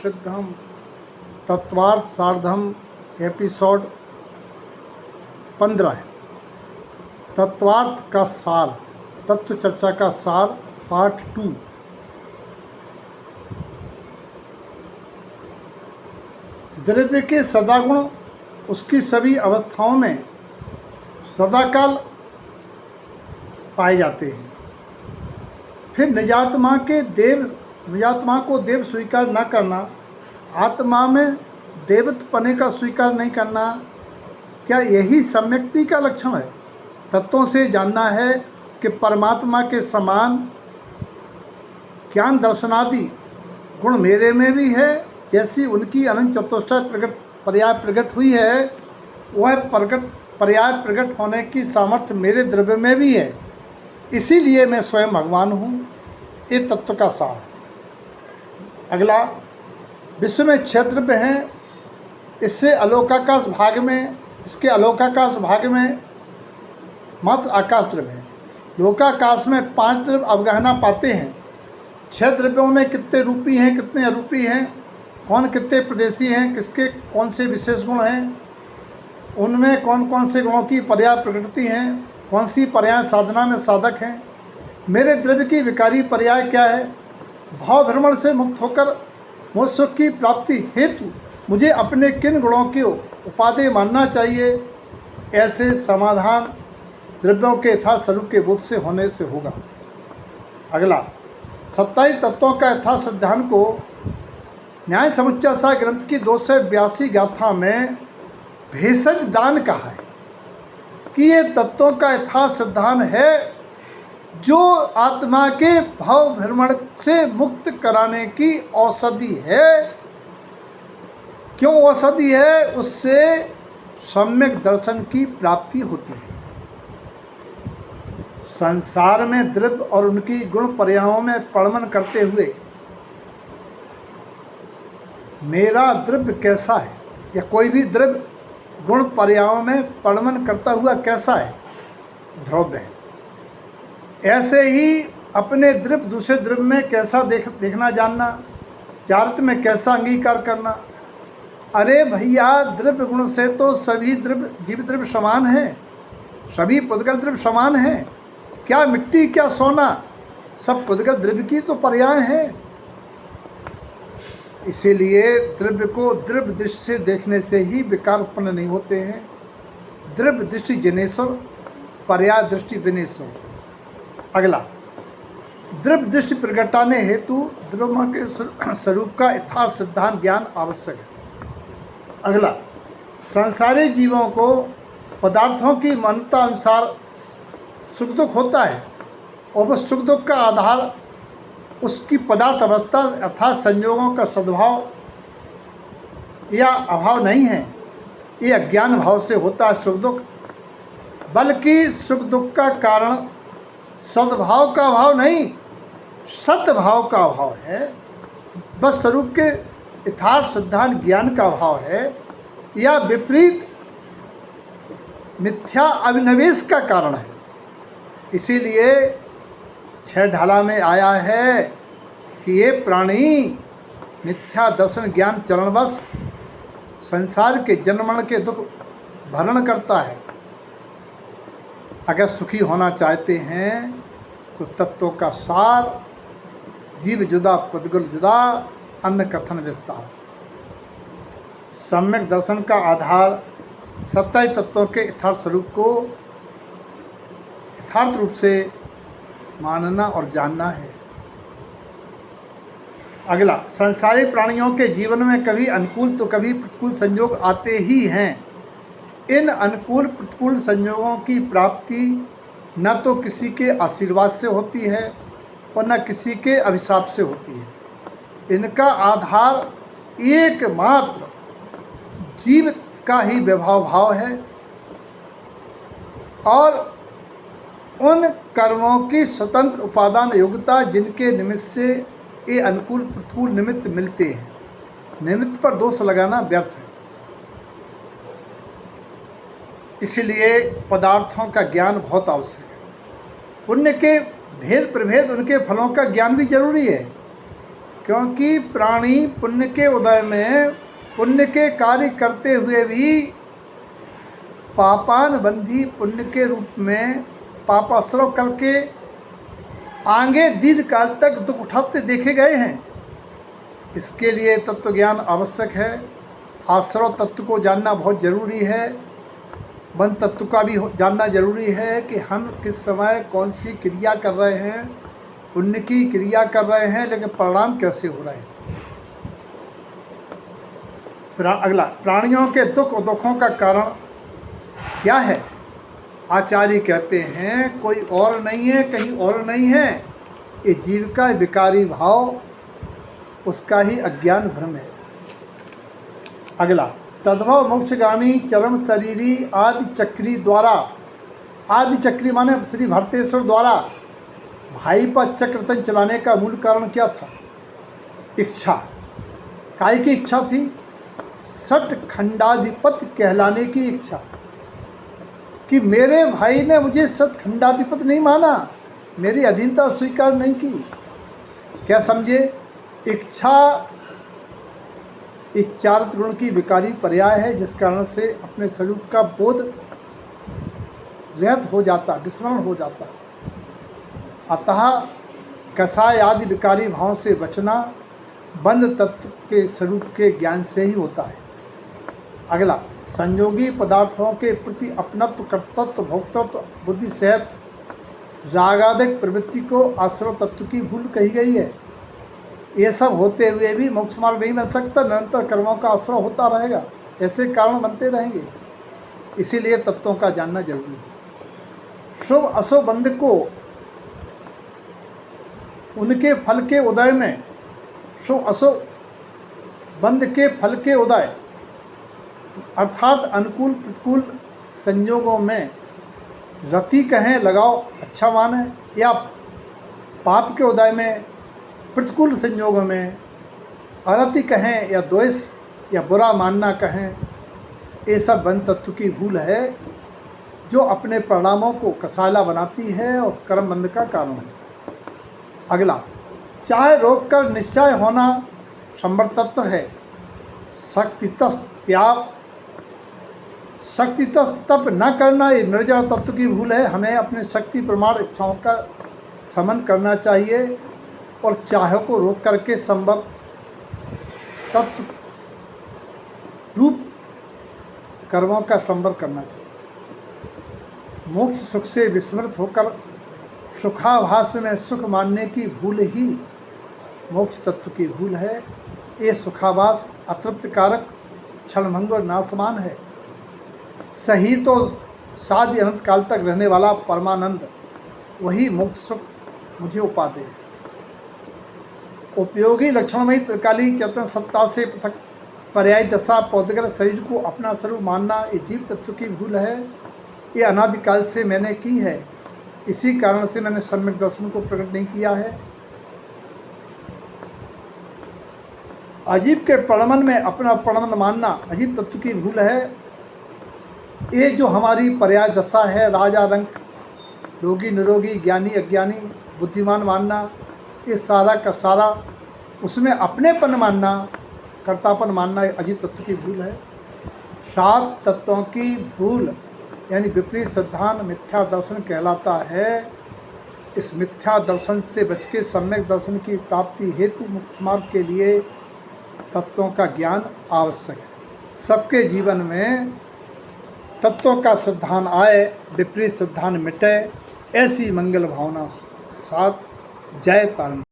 सिद्धम तत्वार्थ सार्धम एपिसोड 15 है। तत्वार्थ का सार, तत्व चर्चा का सार पार्ट 2। द्रव्य के सदागुण उसकी सभी अवस्थाओं में सदाकाल पाए जाते हैं। फिर निजात्मा को देव स्वीकार न करना, आत्मा में देवत्वपने का स्वीकार नहीं करना, क्या यही सम्यक्ति का लक्षण है? तत्वों से जानना है कि परमात्मा के समान ज्ञान दर्शनादि गुण मेरे में भी है, जैसी उनकी अनंत चतुष्टय पर्याय प्रकट हुई है, वह पर्याय प्रकट होने की सामर्थ्य मेरे द्रव्य में भी है। इसीलिए मैं स्वयं भगवान हूँ। ये तत्व का सार है। अगला, विश्व में 6 द्रव्य हैं। इसके अलौकाकाश भाग में मात्र आकाश द्रव्य है। लोकाकाश में 5 द्रव्य अवगाहना पाते हैं। 6 द्रव्यों में कितने रूपी हैं, कितने अरूपी हैं, कौन कितने प्रदेशी हैं, किसके कौन से विशेष गुण हैं, उनमें कौन कौन से गुणों की पर्याय प्रकृति हैं, कौन सी पर्याय साधना में साधक हैं, मेरे द्रव्य की विकारी पर्याय क्या है, भाव भ्रमण से मुक्त होकर मोक्ष की प्राप्ति हेतु मुझे अपने किन गुणों के उपादेय मानना चाहिए, ऐसे समाधान द्रव्यों के यथार्थ स्वरूप के बोध से होने से होगा। अगला, 27 तत्वों का यथार्थ सिद्धांत को न्याय समुच्चय ग्रंथ की 282 गाथा में भेषज दान कहा है कि ये तत्वों का यथार्थ सिद्धांत है जो आत्मा के भाव भ्रमण से मुक्त कराने की औषधि है। क्यों औषधि है? उससे सम्यक दर्शन की प्राप्ति होती है। संसार में द्रव्य और उनकी गुण पर्यायों में पड़मन करते हुए मेरा द्रव्य कैसा है, या कोई भी द्रव्य गुण पर्यायों में पड़मन करता हुआ कैसा है, ध्रुव है। ऐसे ही अपने द्रव्य दूसरे द्रव्य में कैसा देखना जानना, चारित्र में कैसा अंगीकार करना। अरे भैया, द्रव्य गुण से तो सभी द्रव्य जीव द्रव्य समान हैं, सभी पुद्गल द्रव्य समान हैं। क्या मिट्टी, क्या सोना, सब पुद्गल द्रव्य की तो पर्याय हैं। इसीलिए द्रव्य को द्रव्य दृष्टि से देखने से ही विकार उत्पन्न नहीं होते हैं। द्रव्य दृष्टि जनेश्वर, पर्याय दृष्टि विनेश्वर। अगला, द्रव्य दृष्टि प्रगटाने हेतु द्रव्य के स्वरूप का यथार्थ सिद्धांत ज्ञान आवश्यक है। अगला, संसारी जीवों को पदार्थों की मान्यता अनुसार सुख दुख होता है, और वह सुख दुख का आधार उसकी पदार्थ अवस्था अर्थात संयोगों का सद्भाव या अभाव नहीं है। ये अज्ञान भाव से होता है सुख दुख, बल्कि सुख दुख का कारण सद्भाव का अभाव नहीं, सद्भाव का अभाव है। बस स्वरूप के यथार्थ सिद्धांत ज्ञान का अभाव है, या विपरीत मिथ्या अभिनिवेश का कारण है। इसीलिए 6 ढाला में आया है कि ये प्राणी मिथ्या दर्शन ज्ञान चरणवश संसार के जन्मण के दुख भरण करता है। अगर सुखी होना चाहते हैं तो तत्वों का सार, जीव जुदा पुद्गल जुदा, अन्न कथन विस्तार। सम्यक दर्शन का आधार 27 तत्वों के यथार्थ स्वरूप को यथार्थ रूप से मानना और जानना है। अगला, संसारी प्राणियों के जीवन में कभी अनुकूल तो कभी प्रतिकूल संयोग आते ही हैं। इन अनुकूल प्रतिकूल संयोगों की प्राप्ति न तो किसी के आशीर्वाद से होती है और न किसी के अभिशाप से होती है। इनका आधार एकमात्र जीव का ही वैभव भाव है और उन कर्मों की स्वतंत्र उपादान योग्यता जिनके निमित्त से ये अनुकूल प्रतिकूल निमित्त मिलते हैं। निमित्त पर दोष लगाना व्यर्थ है। इसलिए पदार्थों का ज्ञान बहुत आवश्यक है। पुण्य के भेद प्रभेद उनके फलों का ज्ञान भी जरूरी है, क्योंकि प्राणी पुण्य के उदय में पुण्य के कार्य करते हुए भी पापान बंधी पुण्य के रूप में पापाश्रव करके आगे दीर्घ काल तक दुख उठाते देखे गए हैं। इसके लिए तत्व ज्ञान आवश्यक है। आश्रव तत्व को जानना बहुत ज़रूरी है। बंध तत्व का भी जानना जरूरी है कि हम किस समय कौन सी क्रिया कर रहे हैं, पुण्य की क्रिया कर रहे हैं, लेकिन परिणाम कैसे हो रहे हैं। अगला, प्राणियों के दुख और दुखों का कारण क्या है? आचार्य कहते हैं कोई और नहीं है, कहीं और नहीं है, ये जीव का विकारी भाव, उसका ही अज्ञान भ्रम है। अगला, तद्भव मोक्षगामी चरम शरीरी आदि चक्री द्वारा, आदि चक्री माने श्री भरतेश्वर द्वारा भाई पर चक्रतन चलाने का मूल कारण क्या था? इच्छा। काय की इच्छा थी? सठ खंडाधिपति कहलाने की इच्छा, कि मेरे भाई ने मुझे सठ खंडाधिपति नहीं माना, मेरी अधीनता स्वीकार नहीं की। क्या समझे? इच्छा इस चारित गुण की विकारी पर्याय है, जिस कारण से अपने स्वरूप का बोध रहित हो जाता, विस्मरण हो जाता। अतः कसाय आदि विकारी भाव से बचना बंध तत्व के स्वरूप के ज्ञान से ही होता है। अगला, संयोगी पदार्थों के प्रति अपनत्व, कर्तृत्व, भोक्तृत्व बुद्धि सहित रागादिक प्रवृत्ति को आश्रव तत्व की भूल कही गई है। ये सब होते हुए भी मोक्ष मार्ग नहीं बन सकता, निरंतर कर्मों का आश्रय होता रहेगा, ऐसे कारण बनते रहेंगे। इसीलिए तत्वों का जानना जरूरी है। शुभ अशुभ बंध को उनके फल के उदय में, शुभ अशुभ बंध के फल के उदय अर्थात अनुकूल प्रतिकूल संयोगों में रति कहें लगाओ अच्छा माने, या पाप के उदय में प्रतिकूल संयोगों में अरति कहें या द्वेष या बुरा मानना कहें, ये सब बंध तत्व की भूल है, जो अपने परिणामों को कसाला बनाती है और कर्म बंध का कारण है। अगला, चाहे रोक कर निश्चय होना संवर तत्व है। शक्तितः त्याग, शक्तितः तप न करना ये निर्जर तत्व की भूल है। हमें अपने शक्ति प्रमाण इच्छाओं का समन करना चाहिए और चाह को रोक करके संभव तत्व रूप कर्मों का संवर करना चाहिए। मोक्ष सुख से विस्मृत होकर सुखाभास में सुख मानने की भूल ही मोक्ष तत्व की भूल है। ये सुखाभास अतृप्त कारक, क्षणभंग और नाशमान है। सही तो साध्य अनंत काल तक रहने वाला परमानंद, वही मोक्ष सुख मुझे उपादेय है। उपयोगी लक्षणमयी त्रिकाली चेतन सत्ता से पृथक पर्याय दशा पौधग्रस्त शरीर को अपना स्वरूप मानना ये जीव तत्व की भूल है। ये अनादिकाल से मैंने की है, इसी कारण से मैंने सम्यक दर्शन को प्रकट नहीं किया है। अजीब के प्रणमन में अपना प्रणमन मानना अजीब तत्व की भूल है। ये जो हमारी पर्याय दशा है, राजा रंक, रोगी निरोगी, ज्ञानी अज्ञानी, बुद्धिमान मानना, ये सारा का सारा उसमें अपनेपन मानना, कर्तापन मानना अजीब तत्व की भूल है। 7 तत्वों की भूल यानी विपरीत सिद्धांत मिथ्या दर्शन कहलाता है। इस मिथ्या दर्शन से बच के सम्यक दर्शन की प्राप्ति हेतु मुक्त मार्ग के लिए तत्वों का ज्ञान आवश्यक है। सबके जीवन में तत्वों का सिद्धांत आए, विपरीत सिद्धांत मिटे, ऐसी मंगल भावना साथ जय तारण।